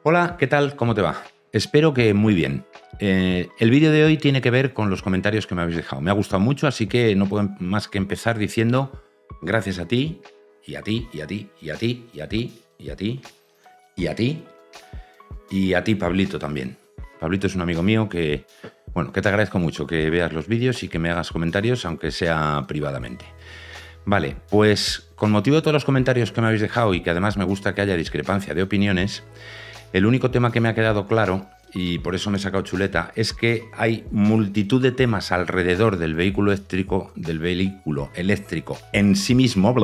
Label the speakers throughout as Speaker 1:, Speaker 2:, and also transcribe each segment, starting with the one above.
Speaker 1: Hola, ¿qué tal? ¿Cómo te va? Espero que muy bien. El vídeo de hoy tiene que ver con los comentarios que me habéis dejado. Me ha gustado mucho, así que no puedo más que empezar diciendo gracias a ti, y a ti, y a ti, y a ti, y a ti, y a ti, y a ti, y a ti, Pablito, también. Pablito es un amigo mío que te agradezco mucho que veas los vídeos y que me hagas comentarios, aunque sea privadamente. Vale, pues con motivo de todos los comentarios que me habéis dejado y que además me gusta que haya discrepancia de opiniones, el único tema que me ha quedado claro, y por eso me he sacado chuleta, es que hay multitud de temas alrededor del vehículo eléctrico en sí mismo,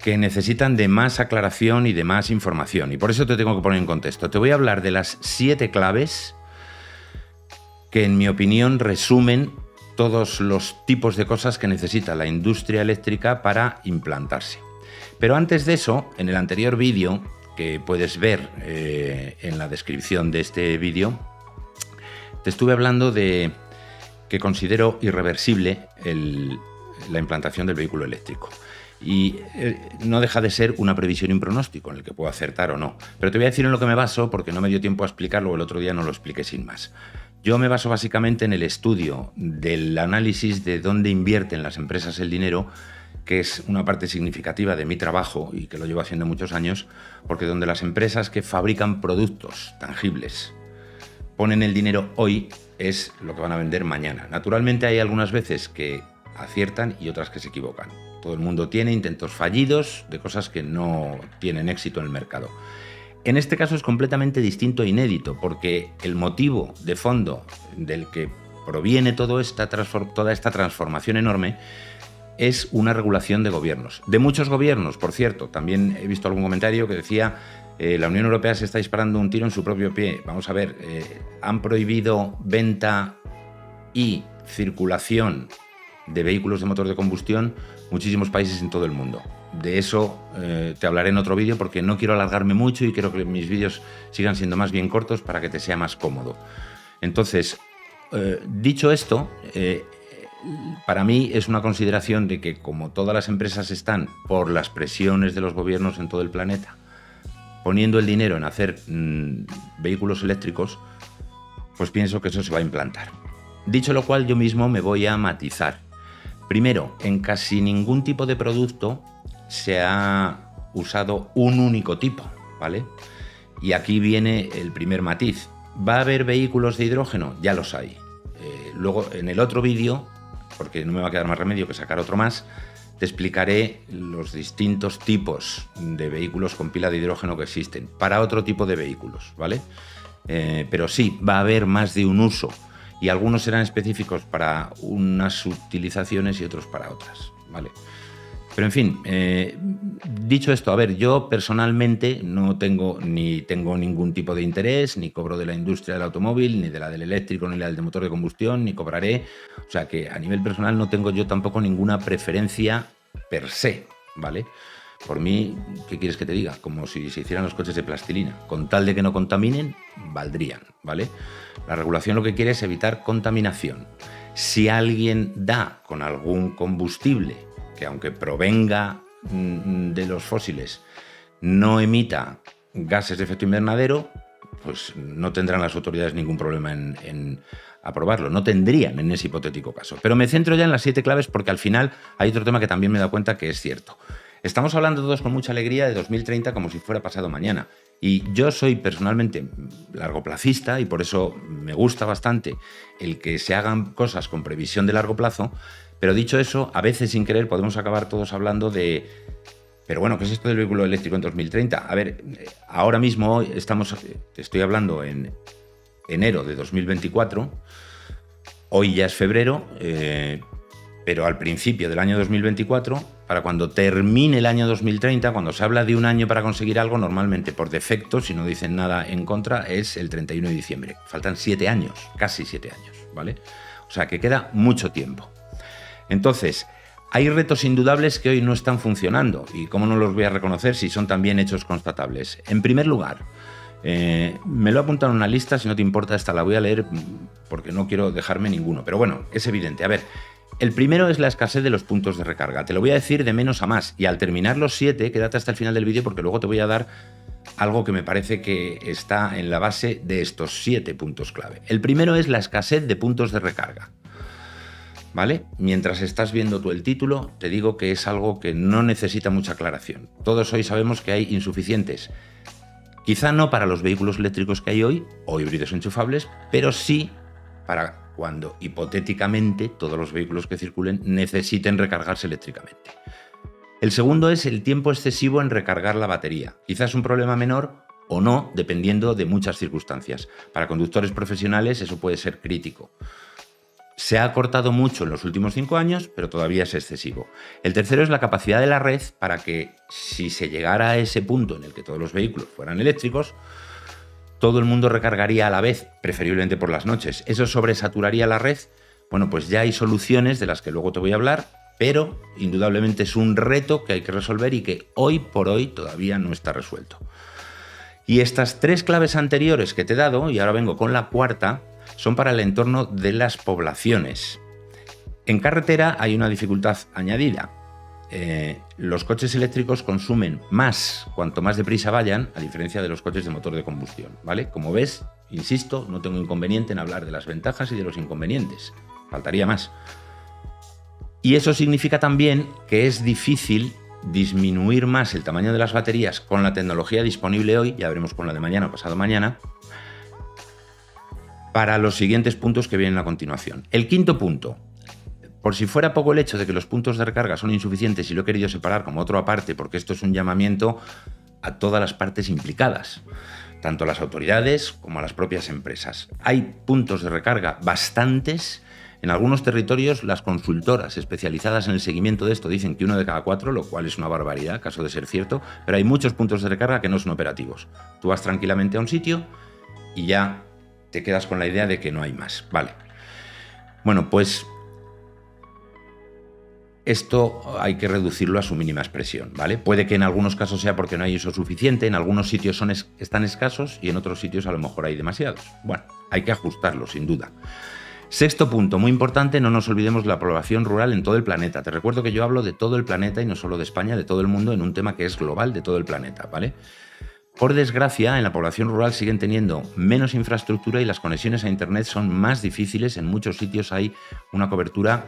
Speaker 1: que necesitan de más aclaración y de más información. Y por eso te tengo que poner en contexto. Te voy a hablar de las 7 claves que, en mi opinión, resumen todos los tipos de cosas que necesita la industria eléctrica para implantarse. Pero antes de eso, en el anterior vídeo, que puedes ver en la descripción de este vídeo, te estuve hablando de que considero irreversible la implantación del vehículo eléctrico. Y no deja de ser una previsión y un pronóstico en el que puedo acertar o no. Pero te voy a decir en lo que me baso, porque no me dio tiempo a explicarlo, el otro día no lo expliqué sin más. Yo me baso básicamente en el estudio del análisis de dónde invierten las empresas el dinero, que es una parte significativa de mi trabajo y que lo llevo haciendo muchos años, porque donde las empresas que fabrican productos tangibles ponen el dinero hoy es lo que van a vender mañana. Naturalmente hay algunas veces que aciertan y otras que se equivocan. Todo el mundo tiene intentos fallidos de cosas que no tienen éxito en el mercado. En este caso es completamente distinto e inédito, porque el motivo de fondo del que proviene toda esta transformación enorme es una regulación de gobiernos. De muchos gobiernos, por cierto. También he visto algún comentario que decía la Unión Europea se está disparando un tiro en su propio pie. Vamos a ver, han prohibido venta y circulación de vehículos de motor de combustión muchísimos países en todo el mundo. De eso te hablaré en otro vídeo, porque no quiero alargarme mucho y quiero que mis vídeos sigan siendo más bien cortos para que te sea más cómodo. Entonces, dicho esto, para mí es una consideración de que, como todas las empresas están, por las presiones de los gobiernos en todo el planeta, poniendo el dinero en hacer vehículos eléctricos, pues pienso que eso se va a implantar. Dicho lo cual, yo mismo me voy a matizar. Primero, en casi ningún tipo de producto se ha usado un único tipo, ¿vale? Y aquí viene el primer matiz. ¿Va a haber vehículos de hidrógeno? Ya los hay. Luego, en el otro vídeo, porque no me va a quedar más remedio que sacar otro más, te explicaré los distintos tipos de vehículos con pila de hidrógeno que existen para otro tipo de vehículos, ¿vale? Pero sí, va a haber más de un uso, y algunos serán específicos para unas utilizaciones y otros para otras, ¿vale? Pero en fin, dicho esto, a ver, yo personalmente no tengo ningún tipo de interés, ni cobro de la industria del automóvil, ni de la del eléctrico, ni la del de motor de combustión, ni cobraré. O sea que a nivel personal no tengo yo tampoco ninguna preferencia per se, ¿vale? Por mí, ¿qué quieres que te diga? Como si se hicieran los coches de plastilina. Con tal de que no contaminen, valdrían, ¿vale? La regulación lo que quiere es evitar contaminación. Si alguien da con algún combustible que, aunque provenga de los fósiles, no emita gases de efecto invernadero, pues no tendrán las autoridades ningún problema en aprobarlo. No tendrían en ese hipotético caso. Pero me centro ya en las 7 claves, porque al final hay otro tema que también me he dado cuenta que es cierto. Estamos hablando todos con mucha alegría de 2030 como si fuera pasado mañana. Y yo soy personalmente largoplacista, y por eso me gusta bastante el que se hagan cosas con previsión de largo plazo. Pero dicho eso, a veces sin querer podemos acabar todos hablando de... Pero bueno, ¿qué es esto del vehículo eléctrico en 2030? A ver, ahora mismo estoy hablando en enero de 2024, hoy ya es febrero, pero al principio del año 2024, para cuando termine el año 2030, cuando se habla de un año para conseguir algo, normalmente por defecto, si no dicen nada en contra, es el 31 de diciembre. Faltan 7 años, casi 7 años, ¿vale? O sea que queda mucho tiempo. Entonces, hay retos indudables que hoy no están funcionando, y cómo no los voy a reconocer si son también hechos constatables. En primer lugar, me lo he apuntado en una lista, si no te importa esta la voy a leer porque no quiero dejarme ninguno, pero bueno, es evidente. A ver, el primero es la escasez de los puntos de recarga. Te lo voy a decir de menos a más, y al terminar los 7, quédate hasta el final del vídeo porque luego te voy a dar algo que me parece que está en la base de estos 7 puntos clave. El primero es la escasez de puntos de recarga. ¿Vale? Mientras estás viendo tú el título, te digo que es algo que no necesita mucha aclaración. Todos hoy sabemos que hay insuficientes. Quizá no para los vehículos eléctricos que hay hoy, o híbridos enchufables, pero sí para cuando hipotéticamente todos los vehículos que circulen necesiten recargarse eléctricamente. El segundo es el tiempo excesivo en recargar la batería. Quizás un problema menor o no, dependiendo de muchas circunstancias. Para conductores profesionales eso puede ser crítico. Se ha acortado mucho en los últimos 5 años, pero todavía es excesivo. El tercero es la capacidad de la red para que, si se llegara a ese punto en el que todos los vehículos fueran eléctricos, todo el mundo recargaría a la vez, preferiblemente por las noches. ¿Eso sobresaturaría la red? Bueno, pues ya hay soluciones de las que luego te voy a hablar, pero indudablemente es un reto que hay que resolver y que hoy por hoy todavía no está resuelto. Y estas 3 claves anteriores que te he dado, y ahora vengo con la cuarta, son para el entorno de las poblaciones. En carretera hay una dificultad añadida. Los coches eléctricos consumen más cuanto más deprisa vayan, a diferencia de los coches de motor de combustión, ¿vale? Como ves, insisto, no tengo inconveniente en hablar de las ventajas y de los inconvenientes. Faltaría más. Y eso significa también que es difícil disminuir más el tamaño de las baterías con la tecnología disponible hoy, ya veremos con la de mañana o pasado mañana, para los siguientes puntos que vienen a continuación. El quinto punto. Por si fuera poco el hecho de que los puntos de recarga son insuficientes, y lo he querido separar como otro aparte, porque esto es un llamamiento a todas las partes implicadas, tanto a las autoridades como a las propias empresas. Hay puntos de recarga bastantes. En algunos territorios, las consultoras especializadas en el seguimiento de esto dicen que 1 de cada 4, lo cual es una barbaridad, caso de ser cierto, pero hay muchos puntos de recarga que no son operativos. Tú vas tranquilamente a un sitio y ya te quedas con la idea de que no hay más. Vale. Bueno, pues esto hay que reducirlo a su mínima expresión, ¿vale? Puede que en algunos casos sea porque no hay uso suficiente, en algunos sitios están escasos y en otros sitios a lo mejor hay demasiados. Bueno, hay que ajustarlo, sin duda. Sexto punto, muy importante, no nos olvidemos de la población rural en todo el planeta. Te recuerdo que yo hablo de todo el planeta y no solo de España, de todo el mundo, en un tema que es global de todo el planeta, ¿vale? Por desgracia, en la población rural siguen teniendo menos infraestructura y las conexiones a Internet son más difíciles. En muchos sitios hay una cobertura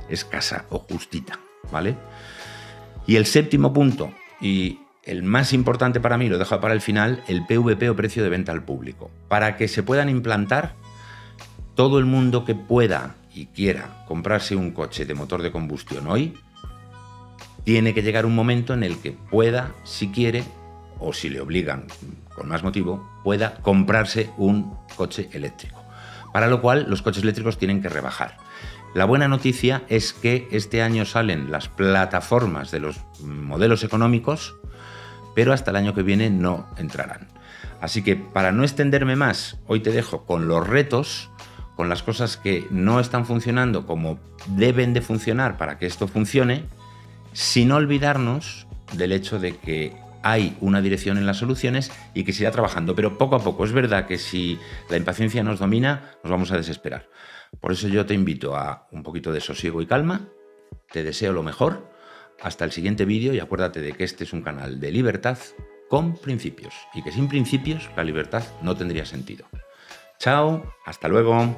Speaker 1: escasa o justita, ¿vale? Y el séptimo punto, y el más importante para mí, lo dejo para el final, el PVP o precio de venta al público. Para que se puedan implantar, todo el mundo que pueda y quiera comprarse un coche de motor de combustión hoy, tiene que llegar un momento en el que pueda, si quiere, o si le obligan con más motivo, pueda comprarse un coche eléctrico. Para lo cual, los coches eléctricos tienen que rebajar. La buena noticia es que este año salen las plataformas de los modelos económicos, pero hasta el año que viene no entrarán. Así que, para no extenderme más, hoy te dejo con los retos, con las cosas que no están funcionando como deben de funcionar para que esto funcione, sin olvidarnos del hecho de que hay una dirección en las soluciones y que se irá trabajando, pero poco a poco. Es verdad que si la impaciencia nos domina, nos vamos a desesperar. Por eso yo te invito a un poquito de sosiego y calma, te deseo lo mejor, hasta el siguiente vídeo y acuérdate de que este es un canal de libertad con principios y que sin principios la libertad no tendría sentido. Chao, hasta luego.